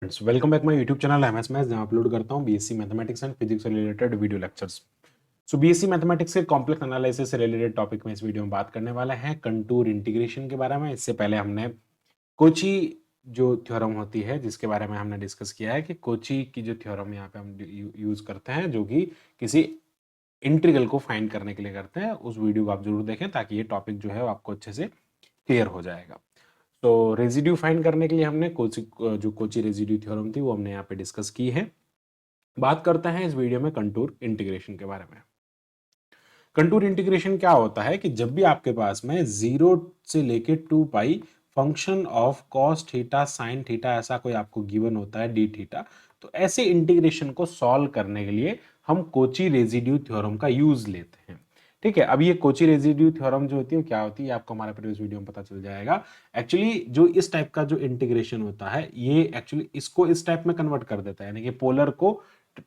Friends welcome back my YouTube channel MS maths जहां upload करता हूं बीएससी मैथमेटिक्स एंड फिजिक्स से related video lectures. सो BSc mathematics के complex analysis से related topic में इस वीडियो में बात करने वाला है कंटूर इंटीग्रेशन के बारे में। इससे पहले हमने कोची जो थ्योरम होती है जिसके बारे में हमने डिस्कस किया है कि कोची की जो थ्योरम यहाँ पे हम यूज करते हैं जो कि किसी इंटीग्रल को फाइंड करने के लिए करते हैं, उस वीडियो को आप जरूर देखें ताकि ये टॉपिक जो है वो आपको अच्छे से क्लियर हो जाएगा। तो रेजिड्यू फाइंड करने के लिए हमने कोची रेजिड्यू थ्योरम थी वो हमने यहाँ पे डिस्कस की है। बात करते हैं इस वीडियो में कंटूर इंटीग्रेशन के बारे में। कंटूर इंटीग्रेशन क्या होता है कि जब भी आपके पास में 0 से लेके 2 पाई function of cos theta sine theta ऐसा कोई आपको गिवन होता है डी थीटा, तो ऐसे इंटीग्रेशन को सॉल्व करने के लिए हम कोची रेजिड्यू थ्योरम का यूज लेते हैं। ठीक है, अब ये कोची रेजिड्यू थ्योरम जो होती है क्या होती है आपको हमारे प्रीवियस वीडियो में पता चल जाएगा। एक्चुअली जो इस टाइप का जो इंटीग्रेशन होता है ये एक्चुअली इसको इस टाइप में कन्वर्ट कर देता है, यानी कि पोलर को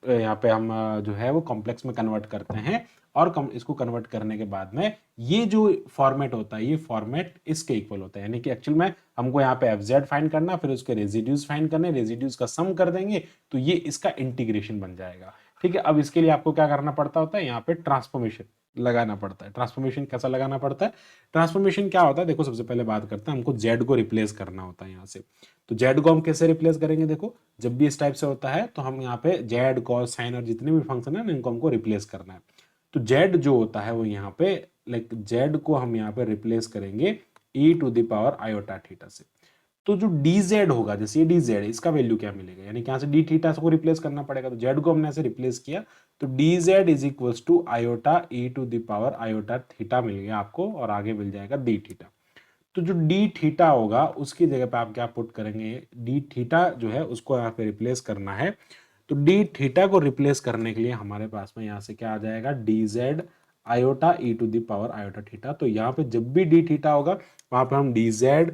यहाँ पे हम जो है वो कॉम्प्लेक्स में कन्वर्ट करते हैं और इसको कन्वर्ट करने के बाद में ये जो फॉर्मेट होता है ये फॉर्मेट इसके इक्वल होता है, यानी कि एक्चुअल में हमको यहाँ पे एफ फाइंड करना, फिर उसके रेजिड्यूज फाइंड करने, रेजिड्यूज का सम कर देंगे तो ये इसका इंटीग्रेशन बन जाएगा। ठीक है, अब इसके लिए आपको क्या करना पड़ता होता है, यहाँ पे ट्रांसफॉर्मेशन लगाना पड़ता है। ट्रांसफॉर्मेशन कैसा लगाना पड़ता है, ट्रांसफॉर्मेशन क्या होता है देखो, सबसे पहले बात करते हैं हमको जेड को रिप्लेस करना होता है यहाँ से। तो जेड को हम कैसे रिप्लेस करेंगे, देखो जब भी इस टाइप से होता है तो हम यहाँ पे जेड कॉस साइन और जितने भी फंक्शन है इनको हमको रिप्लेस करना है। तो जेड जो होता है वो यहाँ पे लाइक जेड को हम यहाँ पे रिप्लेस करेंगे e to the power iota theta से। तो जो dz होगा, जैसे ये dz है, इसका वैल्यू क्या मिलेगा, यानी कि यहाँ से d थीटा को रिप्लेस करना पड़ेगा, तो z को हमने ऐसे रिप्लेस किया तो dz is equals to iota e to the power iota theta मिल गया आपको, और आगे मिल जाएगा d थीटा। तो जो d थीटा होगा उसकी जगह पे आप क्या पुट करेंगे, d थीटा जो है उसको यहाँ पे रिप्लेस करना है। तो d थीटा को रिप्लेस करने के लिए हमारे पास में यहाँ से क्या आ जाएगा, dz iota e to the power iota theta. तो यहाँ पे जब भी d थीटा होगा वहां पे हम dz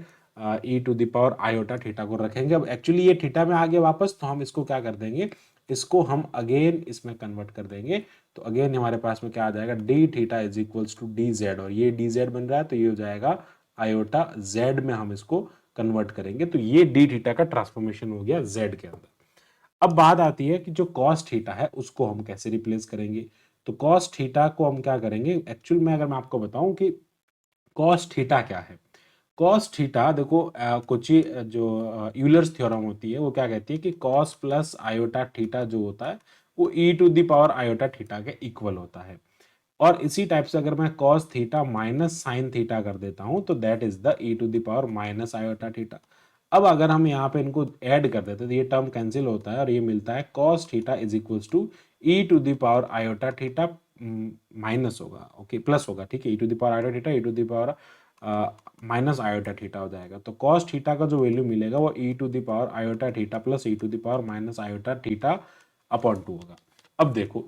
e to the power iota theta को रखेंगे। अब एक्चुअली ये थीटा में आ गया वापस, तो हम इसको क्या कर देंगे, इसको हम अगेन इसमें कन्वर्ट कर देंगे। तो अगेन हमारे पास में क्या आ जाएगा, D theta is equals to D Z, और ये डी जेड बन रहा है तो ये हो जाएगा आयोटा जेड में हम इसको कन्वर्ट करेंगे। तो ये डी थीटा का ट्रांसफॉर्मेशन हो गया जेड के अंदर। अब बात आती है कि जो कॉस थीटा है उसको हम कैसे रिप्लेस करेंगे। तो कॉस थीटा को हम क्या करेंगे, एक्चुअल में अगर मैं आपको बताऊं कि कॉस थीटा क्या है, कॉस थीटा देखो कुछ जो यूलर्स थ्योरम होती है वो क्या कहती है कि कॉस प्लस आयोटा थीटा जो होता है वो ई to the power iota theta के इक्वल होता है। और इसी टाइप से अगर मैं cos theta minus sine theta कर देता हूं तो that is the e to the power minus iota theta. अब अगर हम यहाँ पे इनको ऐड कर देते तो ये टर्म कैंसिल होता है और ये मिलता है cos theta is equals to E to the power iota theta minus होगा, ओके प्लस होगा, ठीक है, e to the power iota theta e to the power minus iota theta हो जाएगा। तो कॉस थीटा का जो वैल्यू मिलेगा वो ई to the power iota theta plus e to the power minus iota theta upon 2 होगा। अब देखो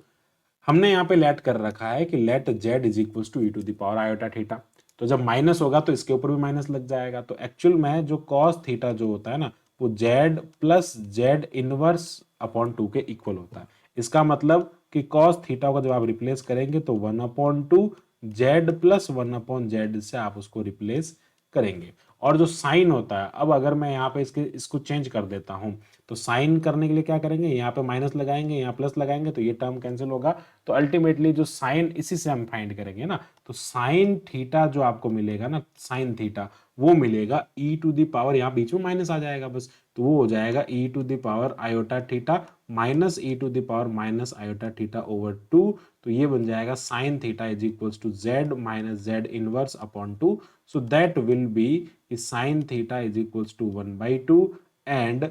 हमने यहाँ पे लेट कर रखा है कि let Z is equal to E to the power iota theta, तो जब माइनस होगा तो इसके ऊपर भी माइनस लग जाएगा। तो एक्चुअल में जो कॉस थीटा जो होता है ना वो Z plus Z inverse upon 2 के इक्वल होता है। इसका मतलब कि कॉस थीटा को जब आप रिप्लेस करेंगे तो 1/2 जेड प्लस 1/z से आप उसको रिप्लेस करेंगे। और जो साइन होता है, अब अगर मैं यहाँ पे इसको चेंज कर देता हूँ तो साइन करने के लिए क्या करेंगे, यहाँ पे माइनस लगाएंगे यहाँ प्लस लगाएंगे तो ये टर्म कैंसिल होगा। तो अल्टीमेटली जो साइन इसी से हम फाइंड करेंगे ना, तो साइन थीटा जो आपको मिलेगा ना, साइन थीटा वो मिलेगा ई टू द पावर, यहाँ बीच में माइनस आ जाएगा बस, तो वो हो जाएगा e to the power iota theta minus e to the power minus iota theta over 2। तो ये बन जाएगा sine theta is equals to z minus z inverse upon 2। So that will be sine theta is equals to 1/2 and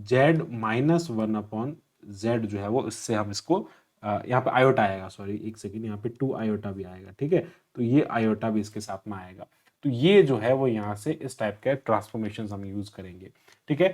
z minus 1/z जो है वो, इससे हम इसको यहाँ पे आयोटा आएगा, सॉरी एक सेकेंड, यहाँ पे 2 आयोटा भी आएगा, ठीक है, तो ये आयोटा भी इसके साथ में आएगा। तो ये जो है वो यहाँ से इस टाइप के ट्रांसफॉर्मेशन हम यूज करेंगे। ठीक है,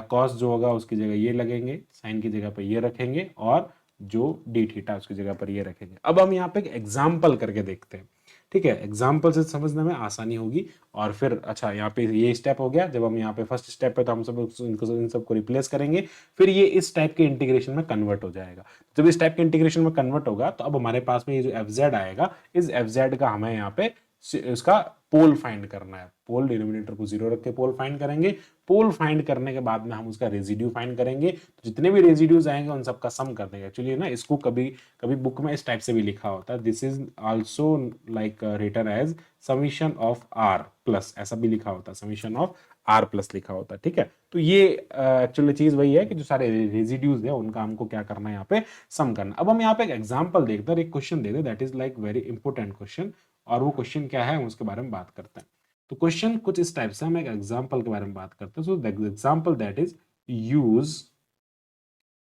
कॉस जो होगा उसकी जगह ये लगेंगे, साइन की जगह पर ये रखेंगे, और जो डी थीटा उसकी जगह पर ये रखेंगे। अब हम यहाँ पे एक एग्जाम्पल करके देखते हैं। ठीक है, एग्जाम्पल से समझने में आसानी होगी। और फिर अच्छा यहाँ पे ये स्टेप हो गया, जब हम यहाँ पे फर्स्ट स्टेप पे तो हम सब इन सबको रिप्लेस करेंगे, फिर ये इस टाइप के इंटीग्रेशन में कन्वर्ट हो जाएगा। जब इस टाइप के इंटीग्रेशन में कन्वर्ट होगा तो अब हमारे पास में ये जो एफ जेड आएगा, इस एफ जेड का हमें यहाँ पे इसका पोल फाइंड करना है। पोल डिनोमिनेटर को 0 रख के पोल फाइंड करेंगे। पोल फाइंड करने के बाद में हम उसका रेजिड्यू फाइंड करेंगे। तो जितने भी रेजिड्यूज आएंगे उन सबका सम कर देंगे। एक्चुअली ना इसको कभी कभी बुक में इस टाइप से भी लिखा होता है, this is also like written as summation of R plus, ऐसा भी लिखा होता है, समीशन ऑफ आर प्लस लिखा होता है। ठीक है, तो ये एक्चुअली चीज वही है कि जो सारे रेजिड्यूज है उनका हमको क्या करना है, यहाँ पे सम करना। अब हम यहाँ पे एक एग्जांपल देखते हैं, एक क्वेश्चन देखते हैं, that is like very important question. और वो क्वेश्चन क्या है हम उसके बारे में बात करते हैं। तो क्वेश्चन कुछ इस टाइप से, हम एक एग्जांपल के बारे में बात करते हैं। So the example that is use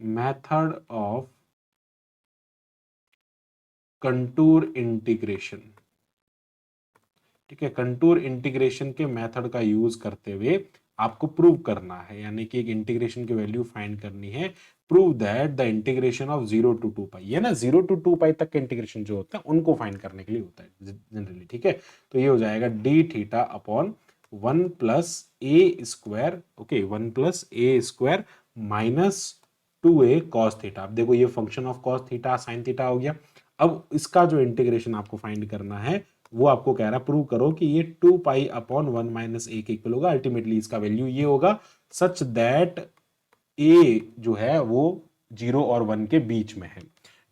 method of contour integration. ठीक है, कंटूर इंटीग्रेशन के मेथड का यूज करते हुए आपको प्रूव करना है, यानी कि एक इंटीग्रेशन की वैल्यू फाइंड करनी है। Prove that the integration of 0 to 2 पाई, ये ना 0 to 2 पाई तक के इंटीग्रेशन जो होता है उनको फाइंड करने के लिए होता है जनरली। ठीक है, तो ये हो जाएगा डी थीटा अपॉन 1 प्लस ए स्क्वायर, ओके 1 प्लस ए square minus 2a cos theta. अब देखो ये function of cos theta sine theta हो गया। अब इसका जो इंटीग्रेशन आपको फाइंड करना है वो आपको कह रहा है प्रूव करो कि ये 2 पाई अपॉन 1 माइनस ए के इक्वल होगा। अल्टीमेटली इसका वैल्यू ये होगा सच दैट ए जो है वो 0 और 1 के बीच में है।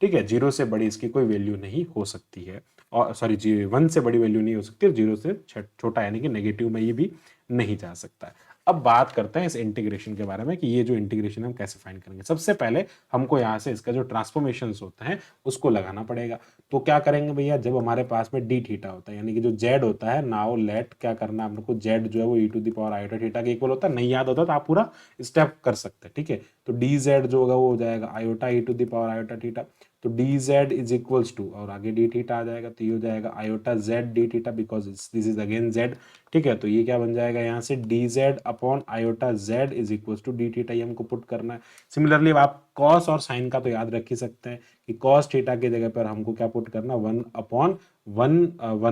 ठीक है, 0 से बड़ी इसकी कोई वैल्यू नहीं हो सकती है, और सॉरी 1 से बड़ी वैल्यू नहीं हो सकती, 0 से छोटा यानी कि नेगेटिव में ये भी नहीं जा सकता है। अब बात करते हैं इस इंटीग्रेशन के बारे में कि ये जो इंटीग्रेशन हम कैसे फाइंड करेंगे। सबसे पहले हमको यहाँ से इसका जो ट्रांसफॉर्मेशंस होता है उसको लगाना पड़ेगा। तो क्या करेंगे भैया, जब हमारे पास में डी थीटा होता है यानी कि जो जेड होता है, नाउ लेट क्या करना है हमको, जेड जो है वो ई to the power iota theta के इक्वल होता है। नहीं याद होता तो आप पूरा स्टेप कर सकते हैं। ठीक है, तो डी जेड जो होगा वो हो जाएगा iota e to the power iota theta. तो d z is equals to, और आगे डी थीटा आ जाएगा, तो ये हो जाएगा iota Z D theta because this is again Z. ठीक है, तो ये क्या बन जाएगा यहाँ से D Z upon iota Z is equals to D theta, ये हमको पुट करना है। सिमिलरली आप कॉस और साइन का तो याद रख ही सकते हैं कि कॉस थीटा की जगह पर हमको क्या पुट करना, 1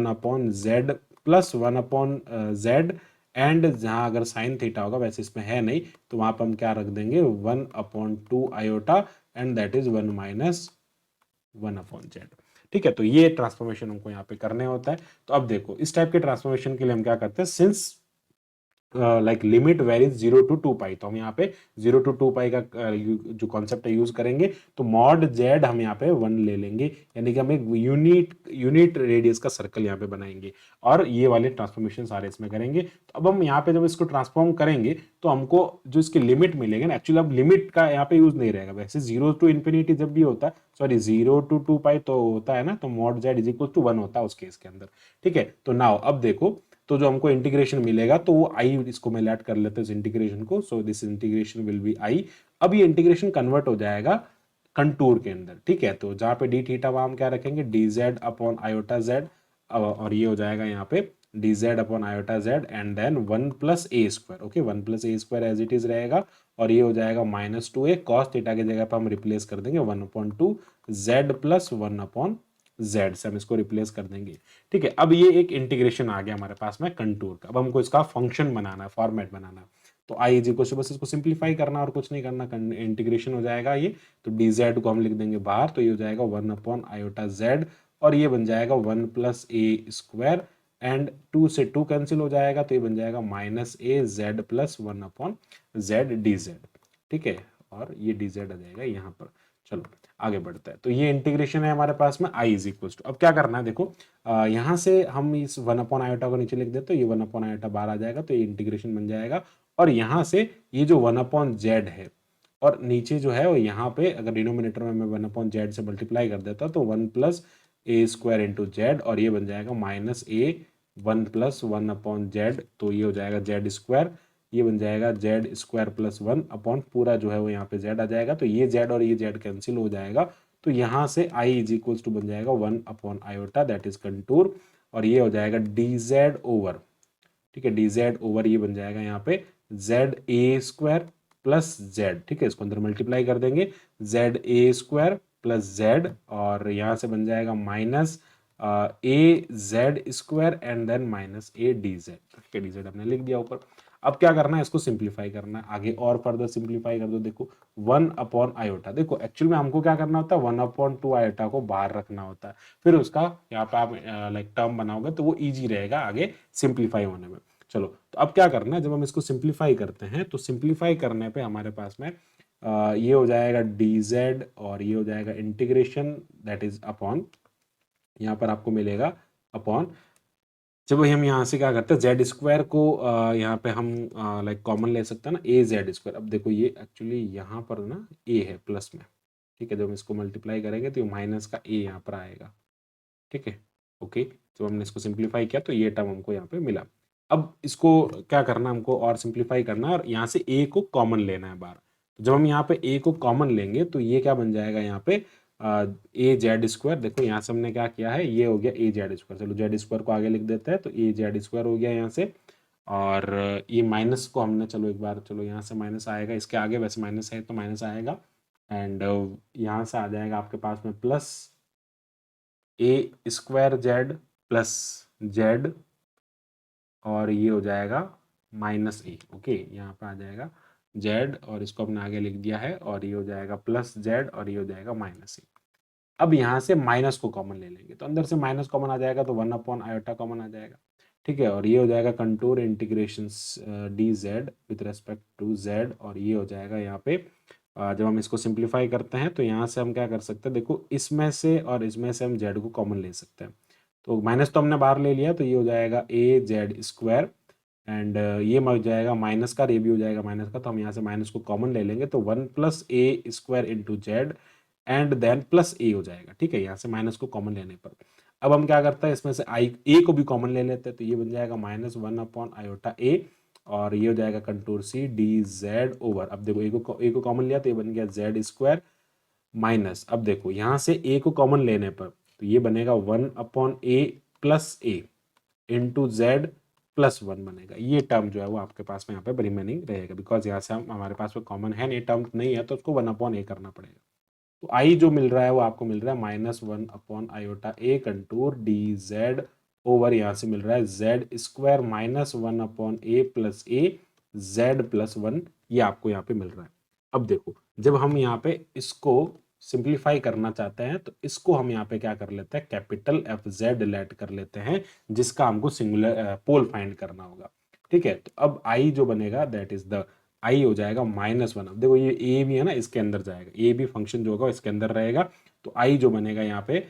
upon Z plus 1 upon Z, and जहां अगर साइन थीटा होगा, वैसे इसमें है नहीं, तो वहां पर हम क्या रख देंगे 1/2 iota, and that is 1 minus 1/z। ठीक है, तो ये ट्रांसफॉर्मेशन हमको यहाँ पे करने होता है। तो अब देखो इस टाइप के ट्रांसफॉर्मेशन के लिए हम क्या करते हैं, since like limit varies 0 to 2 पाई, तो हम यहाँ पे 0 to 2 पाई का जो कॉन्सेप्ट है यूज करेंगे। तो मॉड जेड हम यहाँ पे 1 ले लेंगे, यानी कि हम एक यूनिट रेडियस का सर्कल यहाँ पे बनाएंगे और ये वाले ट्रांसफॉर्मेशन सारे इसमें करेंगे। तो अब हम यहाँ पे जब इसको ट्रांसफॉर्म करेंगे तो हमको जो इसकी लिमिट मिलेगी ना, एक्चुअली अब लिमिट का यहाँ पे यूज नहीं रहेगा, वैसे 0 to इन्फिनिटी जब भी होता है, सॉरी 0 to 2 पाई तो होता है ना, तो mod Z is equal to 1 होता है उस केस के अंदर। ठीक है, तो नाउ अब देखो, तो जो हमको इंटीग्रेशन मिलेगा तो वो आई, इसको मैं लेट कर लेते हैं इस इंटीग्रेशन को, so this integration will be I. अब ये इंटीग्रेशन कन्वर्ट हो जाएगा कंटूर के अंदर। ठीक है, तो जहां पे डी थीटा वहां हम क्या रखेंगे, D Z upon iota Z, और ये हो जाएगा यहाँ पे D Z upon iota Z, and then 1 plus A square, okay 1 plus A square as it is रहेगा, और ये हो जाएगा माइनस 2a कॉस थीटा की जगह पर हम रिप्लेस कर देंगे 1/2 जेड प्लस 1/z से हम इसको रिप्लेस कर देंगे। ठीक है, अब ये एक इंटीग्रेशन आ गया हमारे पास में कंटूर का। अब हमको इसका फंक्शन बनाना है, फॉर्मेट बनाना है। तो आई इज इक्वल टू, बस इसको सिंप्लीफाई करना और कुछ नहीं करना, इंटीग्रेशन हो जाएगा ये। तो डी जेड को हम लिख देंगे बाहर, तो ये हो जाएगा 1/i/z, और ये बन जाएगा 1 प्लस ए स्क्वायर, एंड 2 से 2 कैंसिल हो जाएगा, तो ये बन जाएगा माइनस ए z plus 1/z d Z. ठीक है, और ये डी जेड आ जाएगा यहाँ पर। चलो आगे बढ़ता है, तो ये इंटीग्रेशन है हमारे पास में आई इज इक्वल टू। अब क्या करना है देखो, यहाँ से हम इस 1/i को नीचे लिख देते, तो ये 1/i बाहर आ जाएगा, तो ये इंटीग्रेशन बन जाएगा। और यहाँ से ये जो 1/z है, और नीचे जो है वो यहाँ पे अगर डिनोमिनेटर में मैं 1/z से मल्टीप्लाई कर देता तो 1 प्लस ए स्क्वायर इंटू जेड, और ये बन जाएगा माइनस ए 1 प्लस 1/z, तो ये हो जाएगा जेड स्क्वायर, ये बन जाएगा जेड स्क्वायर प्लस 1 अपॉन पूरा जो है वो यहाँ पे जेड आ जाएगा, तो ये जेड और ये जेड कैंसिल हो जाएगा, तो यहाँ से आई इज इक्वल टू बन जाएगा 1/i दैट इज कंटूर, और ये हो जाएगा डी जेड ओवर, ठीक है डी जेड ओवर, ये बन जाएगा यहाँ पे Z A square plus Z. ठीक है, इसको अंदर मल्टीप्लाई कर देंगे, Z A square plus Z, और यहाँ से बन जाएगा minus A Z square and then minus A D Z. ठीक है, डी जेड हमने लिख दिया ऊपर। अब क्या करना है, इसको सिंप्लीफाई करना है, आगे और फर्दर सिंप्लीफाई कर दो। देखो 1/i, देखो एक्चुअल में हमको क्या करना होता है, 1/2i को बाहर रखना होता है, फिर उसका यहाँ पे आप लाइक टर्म बनाओगे तो वो ईजी रहेगा आगे सिंप्लीफाई होने में। चलो तो अब क्या करना है, जब हम इसको सिंप्लीफाई करते हैं तो सिंप्लीफाई करने पे हमारे पास में ये हो जाएगा dz और ये हो जाएगा इंटीग्रेशन दैट इज अपॉन, यहाँ पर आपको मिलेगा अपॉन, जब हम यहाँ से क्या करते हैं जेड स्क्वायर को यहाँ पे हम लाइक कॉमन ले सकते हैं ना, ए जेड स्क्वायर। अब देखो ये एक्चुअली यहाँ पर ना ए है प्लस में, ठीक है, जब हम इसको मल्टीप्लाई करेंगे तो माइनस का ए यहाँ पर आएगा, ठीक है, ओके। जब हमने इसको सिंप्लीफाई किया तो ये टर्म हमको यहाँ पे मिला। अब इसको क्या करना, हमको और सिंप्लीफाई करना है और यहाँ से ए को कॉमन लेना है बाहर। तो जब हम यहाँ पे ए को कॉमन लेंगे तो ये क्या बन जाएगा यहाँ पे ए जेड स्क्वायर। देखो यहाँ से हमने क्या किया है, ये हो गया ए जेड स्क्वायर, चलो जेड स्क्वायर को आगे लिख देते हैं, तो ए जेड स्क्वायर हो गया यहाँ से। और ये माइनस को हमने, चलो एक बार, चलो यहाँ से माइनस आएगा, इसके आगे वैसे माइनस है तो माइनस आएगा, एंड यहाँ से आ जाएगा आपके पास में प्लस ए स्क्वायर जेड प्लस जेड, और ये हो जाएगा माइनस ए, ओके, यहाँ पे आ जाएगा जेड और इसको हमने आगे लिख दिया है, और ये हो जाएगा प्लस जेड और ये हो जाएगा माइनस ए। अब यहाँ से माइनस को कॉमन ले लेंगे तो अंदर से माइनस कॉमन आ जाएगा तो 1/i कॉमन आ जाएगा, ठीक है, और ये हो जाएगा contour integration D Z with respect to Z, और ये हो जाएगा यहाँ पे जब हम इसको सिंप्लीफाई करते हैं तो यहाँ से हम क्या कर सकते हैं, देखो इसमें से और इसमें से हम जेड को कॉमन ले सकते हैं, तो माइनस तो हमने बाहर ले लिया, तो ये हो जाएगा ए जेड स्क्वायर, एंड ये हो जाएगा माइनस का, ये भी हो जाएगा माइनस का, तो हम यहाँ से माइनस को कॉमन ले लेंगे तो 1+a² into z and then plus a हो जाएगा, ठीक है, यहाँ से माइनस को कॉमन लेने पर। अब हम क्या करते हैं, इसमें से आई ए को भी कॉमन ले लेते हैं, तो ये बन जाएगा -1/i, और ये हो जाएगा contour C D Z over. अब देखो ए को कॉमन लिया तो ये बन गया जेड स्क्वायर माइनस, अब देखो यहाँ से ए को कॉमन लेने पर तो ये बनेगा 1/a प्लस ए इंटू जेड प्लस 1 बनेगा। ये टर्म जो है वो आपके पास में यहाँ पे रिमेनिंग रहेगा, बिकॉज यहाँ से हम हमारे पास में कॉमन है नहीं, टर्म नहीं है, तो उसको 1/a करना पड़ेगा। तो आई जो मिल रहा है वो आपको मिल रहा है -1/i contour D Z over, यहाँ से मिल रहा है जेड स्क्वायर -1/a प्लस ए जेड प्लस 1, ये आपको यहाँ पे मिल रहा है। अब देखो जब हम यहाँ पे इसको सिंप्लीफाई करना चाहते हैं तो इसको हम यहाँ पे क्या कर लेते हैं, कैपिटल एफ जेड लेट कर लेते हैं, जिसका हमको सिंगुलर पोल फाइंड करना होगा, ठीक है। तो अब आई जो बनेगा दैट इज द आई हो जाएगा -1। अब देखो ये ए भी है ना, इसके अंदर जाएगा, ए भी फंक्शन जो होगा इसके अंदर रहेगा, तो आई जो बनेगा यहाँ पे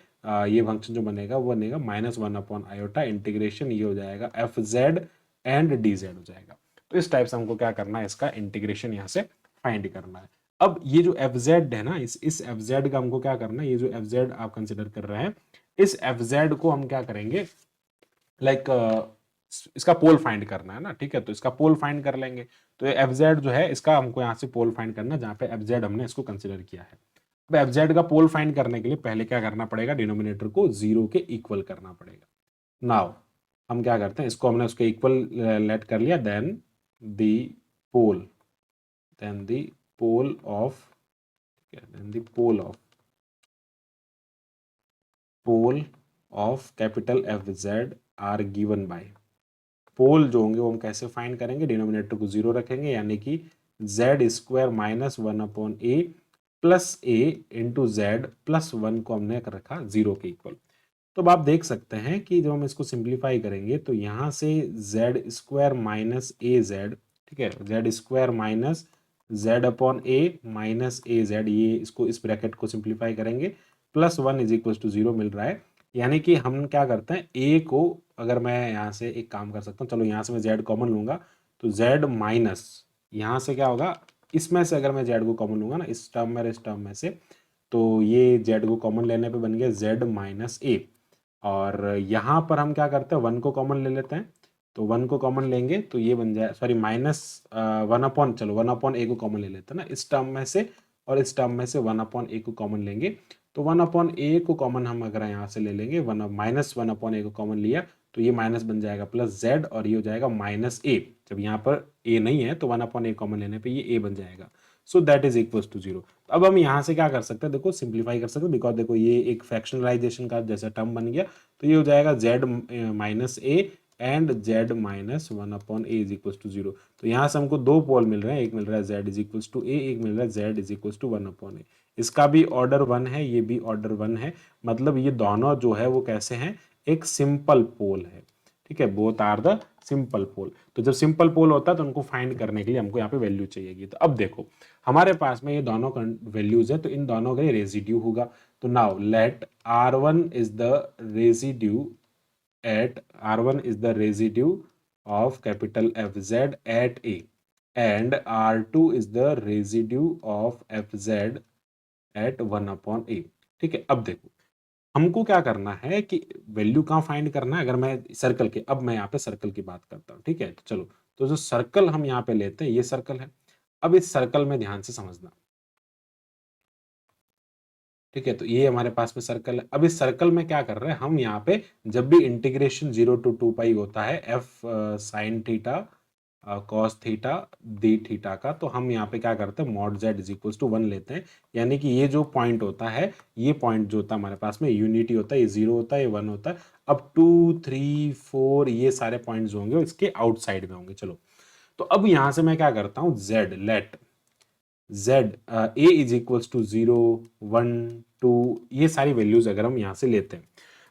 ये फंक्शन जो बनेगा वो बनेगा -1/i इंटीग्रेशन, ये हो जाएगा F Z and D Z हो जाएगा। तो इस टाइप से हमको क्या करना है, इसका इंटीग्रेशन यहाँ से फाइंड करना है। अब ये जो एफ जेड है ना, इस एफ जेड का हमको क्या करना है, ये जो एफ जेड आप कंसिडर कर रहे हैं, इस एफ जेड को हम क्या करेंगे, लाइक इसका पोल फाइंड करना है ना, ठीक है, तो इसका पोल फाइंड कर लेंगे। तो एफ जेड जो है इसका हमको यहाँ से पोल फाइंड करना है, जहाँ पे एफ जेड हमने इसको कंसिडर किया है। अब एफ जेड का पोल फाइंड करने के लिए पहले क्या करना पड़ेगा, डिनोमिनेटर को 0 के इक्वल करना पड़ेगा। नाउ हम क्या करते हैं, इसको हमने उसके इक्वल लेट कर लिया, then the pole of pole of capital F z are given by, pole जो होंगे वो हम कैसे फाइंड करेंगे, डिनोमिनेटर को 0 रखेंगे, यानी कि जेड स्क्वायर -1/a प्लस ए इंटू जेड प्लस 1 को हमने रखा 0 के इक्वल। तो अब आप देख सकते हैं कि जब हम इसको सिंप्लीफाई करेंगे तो यहाँ से जेड स्क्वायर माइनस ए जेड, ठीक है, z square minus z/a minus ए जेड, ये इसको इस ब्रैकेट को सिंप्लीफाई करेंगे, +1 = 0 मिल रहा है। यानी कि हम क्या करते हैं, ए को अगर मैं यहाँ से एक काम कर सकता हूँ, चलो यहाँ से मैं जेड कॉमन लूंगा, तो जेड माइनस यहाँ से क्या होगा, इसमें से अगर मैं जेड को कॉमन लूंगा ना, इस टर्म में इस टर्म में से, तो ये जेड को कॉमन लेने पे बन गया जेड माइनस ए, और यहाँ पर हम क्या करते हैं, 1 को कॉमन ले लेते हैं, तो 1 को कॉमन लेंगे तो ये बन जाए, सॉरी चलो 1/a को कॉमन ले लेते हैं ना इस टर्म में से, और इस टर्म में से 1/a को कॉमन लेंगे, तो 1/a को कॉमन हम अगर यहाँ से ले लेंगे, -1/a को कॉमन लिया तो ये माइनस बन जाएगा प्लस जेड, और ये हो जाएगा -a, जब यहाँ पर a नहीं है तो 1/a कॉमन लेने पे ये a बन जाएगा, so that is equal to 0। अब हम यहाँ से क्या कर सकते हैं, देखो सिंप्लीफाई कर सकते हैं, बिकॉज देखो ये एक फ्रैक्शनलाइजेशन का जैसा टर्म बन गया, तो ये हो जाएगा Z minus A and z minus 1/a is equal to 0। तो यहाँ से हमको दो पोल मिल रहे हैं, एक मिल रहा है z is equal to a, एक मिल रहा है z is equal to 1/a। इसका भी ऑर्डर 1 है, ये भी ऑर्डर 1 है, मतलब ये दोनों जो है वो कैसे हैं, एक सिंपल पोल है। ठीक है, बोथ आर द सिंपल पोल। तो जब सिंपल पोल होता है तो उनको फाइंड करने के लिए हमको यहाँ पे वैल्यू चाहिएगी। तो अब देखो हमारे पास में ये दोनों वैल्यूज है, तो इन दोनों का रेसिड्यू होगा। तो now let R1 is the residue at R1 is the residue of capital FZ at A and R2 is the residue of FZ at 1/A। ठीक है, अब देखो हमको क्या करना है कि वैल्यू कहाँ फाइंड करना है। अगर मैं सर्कल के, अब मैं यहाँ पे सर्कल की बात करता हूँ। ठीक है, तो चलो, तो जो सर्कल हम यहाँ पे लेते हैं ये सर्कल है। अब इस सर्कल में ध्यान से समझना। ठीक है, तो ये हमारे पास में सर्कल है। अब इस सर्कल में क्या कर रहे हैं हम, यहाँ पे जब भी इंटीग्रेशन 0 to 2 पाई होता है f sine theta cos theta D theta का, तो हम यहाँ पे क्या करते हैं mod z is equal to 1 लेते हैं। यानी कि ये जो पॉइंट होता है, ये पॉइंट जो होता है हमारे पास में यूनिटी होता है, ये 0 होता है, ये 1 होता है। अब 2 3 4 ये सारे पॉइंट्स होंगे इसके आउटसाइड में होंगे। चलो, तो अब यहाँ से मैं क्या करता हूँ, z let z a is equals to 0 1 2, ये सारी वैल्यूज अगर हम यहाँ से लेते हैं,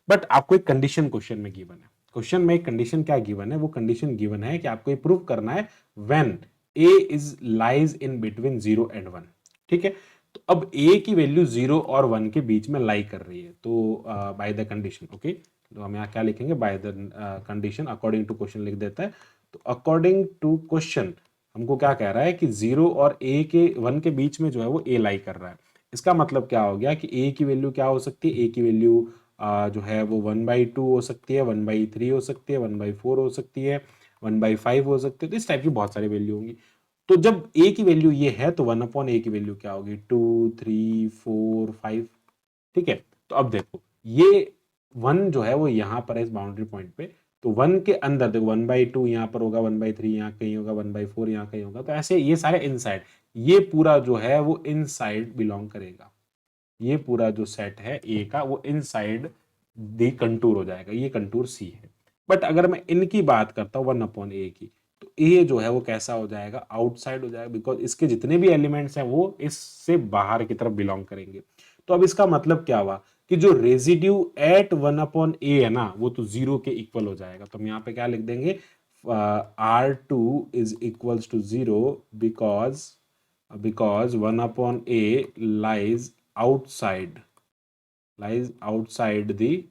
बट आपको एक कंडीशन क्वेश्चन में गिवन है। क्वेश्चन में एक कंडीशन क्या गिवन है, वो कंडीशन गिवन है कि आपको ये प्रूव करना है when a is lies in between 0 and 1। ठीक है, तो अब a की वैल्यू 0 और 1 के बीच में लाई कर रही है, तो बाय द कंडीशन। ओके, तो हम यहाँ क्या लिखेंगे, by the condition according to question लिख देता है। तो अकॉर्डिंग टू क्वेश्चन हमको क्या कह रहा है कि 0 और a के 1 के बीच में जो है वो a लाई कर रहा है। इसका मतलब क्या हो गया कि a की वैल्यू क्या हो सकती है, a की वैल्यू जो है वो 1/2 हो सकती है, 1/3 हो सकती है, 1/4 हो सकती है, 1/5 हो सकती है। तो इस टाइप की बहुत सारी वैल्यू होंगी। तो जब a की वैल्यू ये है तो 1/a की वैल्यू क्या होगी, 2 3 4 5। ठीक है, तो अब देखो ये 1 जो है वो यहाँ पर है इस बाउंड्री पॉइंट पे, तो 1 के अंदर देखो 1/2 यहाँ पर होगा, 1/3 यहाँ कहीं होगा, 1/4 यहाँ कहीं होगा। तो ऐसे ये सारे इनसाइड, ये पूरा जो है वो इनसाइड बिलोंग करेगा। ये पूरा जो सेट है ए का वो इनसाइड दी कंटूर हो जाएगा, ये कंटूर सी है। बट अगर मैं इनकी बात करता हूँ 1/a की, तो ए जो है वो कैसा हो जाएगा, आउटसाइड हो जाएगा, बिकॉज इसके जितने भी एलिमेंट्स हैं वो इससे बाहर की तरफ बिलोंग करेंगे। तो अब इसका मतलब क्या हुआ कि जो रेजिड्यू एट 1/a है ना, वो तो 0 के इक्वल हो जाएगा। तो हम यहाँ पे क्या लिख देंगे, R2 is equals to 0 because 1/a lies outside the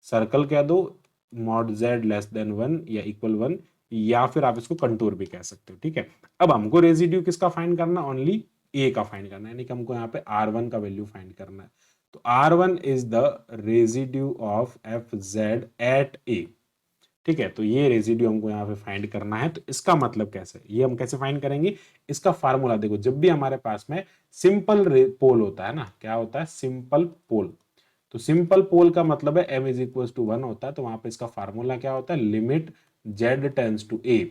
circle कह दो, मॉड z लेस देन 1 या इक्वल 1, या फिर आप इसको कंटूर भी कह सकते हो। ठीक है, अब हमको रेजिड्यू किसका फाइंड करना, ओनली a का फाइंड करना है, यानी कि हमको यहाँ पे R1 का वैल्यू फाइंड करना है। तो R1 is the residue of fz at a। ठीक है, तो ये रेजिड्यू हमको यहाँ पे फाइंड करना है। तो इसका मतलब कैसे, ये हम कैसे फाइंड करेंगे, इसका फार्मूला देखो, जब भी हमारे पास में सिंपल पोल होता है ना, क्या होता है, सिंपल पोल। तो सिंपल पोल का मतलब है m इज इक्वल टू 1 होता है। तो वहां पे इसका फार्मूला क्या होता है, limit z tends to a,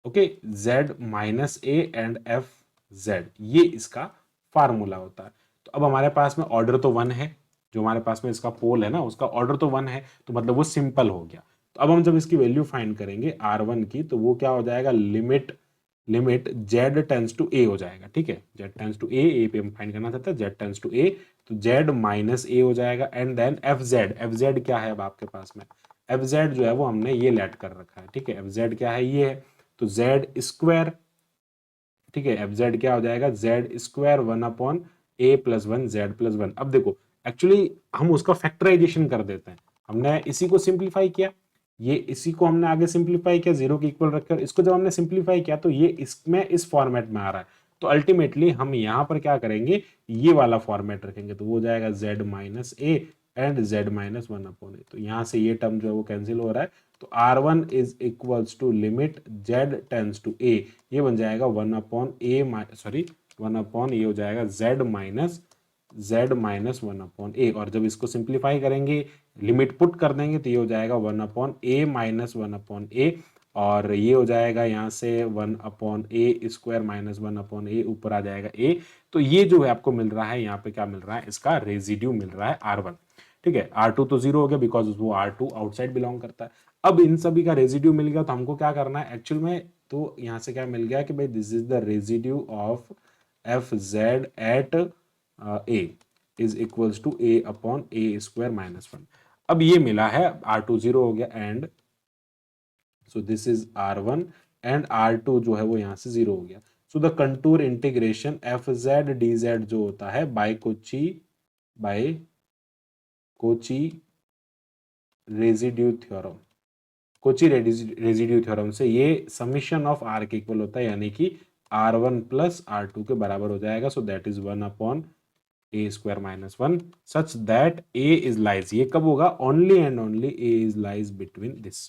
okay, z minus a and f z, ये इसका फार्मूला होता है। तो अब हमारे पास में ऑर्डर तो 1 है, जो हमारे पास में इसका पोल है ना उसका ऑर्डर तो 1 है, तो मतलब वो सिंपल हो गया। तो अब हम जब इसकी वैल्यू फाइंड करेंगे R1 की, तो वो क्या हो जाएगा, limit z tends to a हो जाएगा। ठीक है, z टेंड्स टू a पे हम फाइंड करना चाहते हैं, z टेंड्स टू a, तो z माइनस a हो जाएगा एंड देन fz क्या है अब आपके पास में, fz जो है वो हमने ये लेट कर रखा है। ठीक है, fz क्या है, ये है, तो z स्क्वायर। ठीक है, fz क्या हो जाएगा, z square 1/a plus 1 z plus 1। अब देखो एक्चुअली हम उसका फैक्टराइजेशन कर देते हैं, हमने इसी को सिंप्लीफाई किया, ये इसी को हमने आगे सिंप्लीफाई किया, 0 के इक्वल रखकर इसको जब हमने सिंप्लीफाई किया तो ये इसमें इस फॉर्मेट में आ रहा है। तो अल्टीमेटली हम यहाँ पर क्या करेंगे, ये वाला फॉर्मेट रखेंगे, तो वो हो जाएगा z minus A and z minus 1/a। तो यहाँ से ये टर्म जो है वो कैंसिल हो रहा है। तो R1 is equals to limit z tends to a, ये बन जाएगा 1/a, ये हो जाएगा z माइनस 1/a। और जब इसको सिंप्लीफाई करेंगे, लिमिट पुट कर देंगे, तो ये हो जाएगा 1/a माइनस 1/a, और ये हो जाएगा यहाँ से 1/a स्क्वायर माइनस 1/a, ऊपर आ जाएगा a। तो ये जो है आपको मिल रहा है, यहाँ पे क्या मिल रहा है, इसका रेजिड्यू मिल रहा है R1। ठीक है, R2 तो 0 हो गया बिकॉज वो R2 आउटसाइड बिलोंग करता है। अब इन सभी का रेजिड्यू मिल गया तो हमको क्या करना है एक्चुअल में, तो यहां से क्या मिल गया कि भाई this is the residue of F Z at A is equals to A upon A square minus one. अब ये मिला है, R2 0 हो गया and so this is R1 and R2 जो है वो यहां से 0 हो गया। So the contour integration F Z D Z जो होता है by Cauchy residue theorem, Cauchy residue theorem से ये summation of R K equal होता है, यानी कि R1 प्लस R2 के बराबर हो जाएगा। So that is 1 upon A square minus one such that A is lies, ये कब होगा, only and only A is lies between this.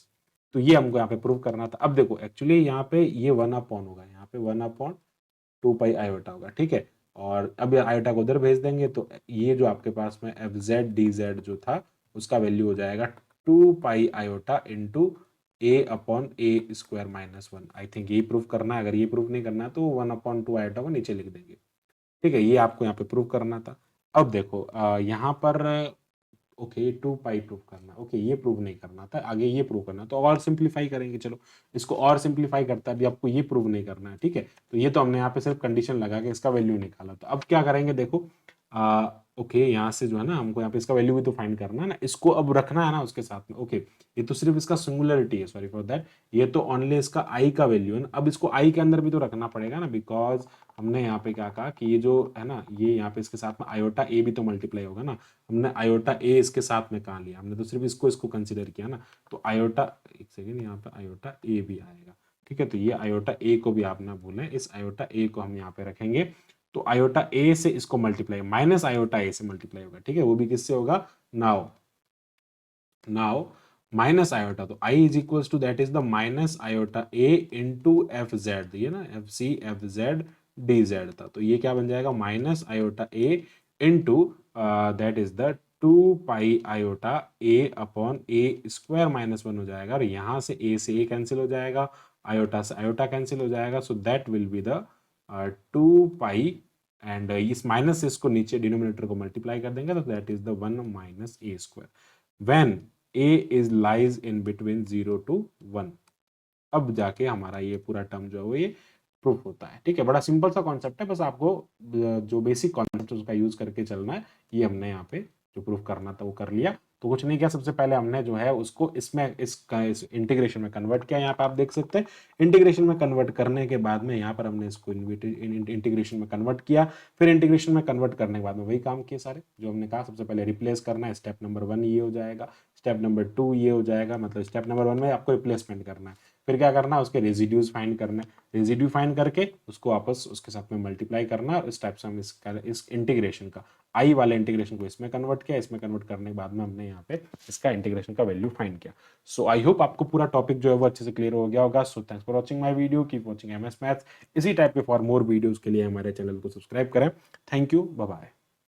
तो ये हमको यहाँ पे प्रूव करना था। अब देखो एक्चुअली यहाँ पे ये 1 अपॉन होगा, यहाँ पे 1 अपॉन 2 पाई आयोटा होगा, ठीक है। और अब आयोटा को उधर भेज देंगे तो ये जो आपके पास में एफ जेड डी जेड जो था उसका वैल्यू हो जाएगा 2 pi iota into A upon A square minus one. I think ये प्रूव करना है, अगर ये प्रूव नहीं करना है तो 1 अपॉन 2 आयोटा को नीचे लिख देंगे, ठीक है। ये आपको यहाँ पे प्रूव करना था। अब देखो यहाँ पर ओके 2 पाई प्रूव करना, ओके ये प्रूव नहीं करना था, आगे ये प्रूव करना, तो और सिंप्लीफाई करेंगे। चलो इसको और सिंप्लीफाई करता है, अभी आपको ये प्रूव नहीं करना है, ठीक है। तो ये तो हमने यहाँ पे सिर्फ कंडीशन लगा के इसका वैल्यू निकाला। तो अब क्या करेंगे देखो, ओके यहाँ से जो है ना हमको यहाँ पे इसका वैल्यू भी तो फाइंड करना है ना, इसको अब रखना है ना उसके साथ में। ओके ये तो सिर्फ इसका सिंगुलरिटी है, सॉरी फॉर दैट, ये तो ओनली इसका आई का वैल्यू है ना। अब इसको आई के अंदर भी तो रखना पड़ेगा ना, बिकॉज हमने यहाँ पे क्या कहा कि ये जो है ना, ये यहाँ पे इसके साथ में आयोटा ए भी तो मल्टीप्लाई होगा ना। हमने आयोटा ए इसके साथ में कहाँ लिया, हमने तो सिर्फ इसको कंसिडर किया ना। तो आयोटा, एक सेकेंड, यहाँ पे आयोटा ए भी आएगा, ठीक है। तो ये आयोटा ए को भी आप ना भूलें, इस आयोटा ए को हम यहाँ पे रखेंगे। तो आयोटा ए से इसको मल्टीप्लाई, माइनस आयोटा ए से मल्टीप्लाई होगा, ठीक है। वो भी किससे होगा, नाउ माइनस आयोटा, तो I is equal to that is the minus iota a into f z, ये ना f c f Z D z था। तो ये क्या बन जाएगा, minus iota a into that is the 2 pi iota a upon A square minus one हो जाएगा। और यहां से ए कैंसिल हो जाएगा, आयोटा से आयोटा कैंसिल हो जाएगा। So that will be the 2 pi and इस माइनस से इसको नीचे डिनोमिनेटर को मल्टीप्लाई कर देंगे तो that is the 1 minus A square when A is lies in between 0 to 1। अब जाके हमारा ये पूरा टर्म जो है वो ये प्रूफ होता है, ठीक है। बड़ा सिंपल सा कॉन्सेप्ट है, बस आपको जो बेसिक कॉन्सेप्ट उसका यूज करके चलना है। ये हमने यहाँ पे जो प्रूफ करना था वो कर लिया। तो कुछ नहीं किया, सबसे पहले हमने जो है उसको इसमें इस इंटीग्रेशन में कन्वर्ट किया। यहाँ पे आप देख सकते हैं इंटीग्रेशन में कन्वर्ट करने के बाद में यहाँ पर हमने इसको इंटीग्रेशन में कन्वर्ट किया। फिर इंटीग्रेशन में कन्वर्ट करने के बाद में वही काम किए सारे जो हमने कहा। सबसे पहले रिप्लेस करना है, स्टेप नंबर 1 ये हो जाएगा, स्टेप नंबर 2 ये हो जाएगा, मतलब स्टेप नंबर 1 में आपको रिप्लेसमेंट करना है। फिर क्या करना है, उसके रेजिड्यूज फाइंड करना है, रेजिड्यू फाइंड करके उसको वापस उसके साथ में मल्टीप्लाई करना है। इस टाइप से हम इस इंटीग्रेशन का आई वाले इंटीग्रेशन को इसमें कन्वर्ट किया। इसमें कन्वर्ट करने के बाद में हमने यहाँ पे इसका इंटीग्रेशन का वैल्यू फाइंड किया। सो आई होप आपको पूरा टॉपिक जो है वो अच्छे से क्लियर हो गया होगा। So thanks for watching my video, keep watching MS maths. इसी टाइप के फॉर मोर वीडियोज के लिए हमारे चैनल को सब्सक्राइब करें। Thank you, bye bye.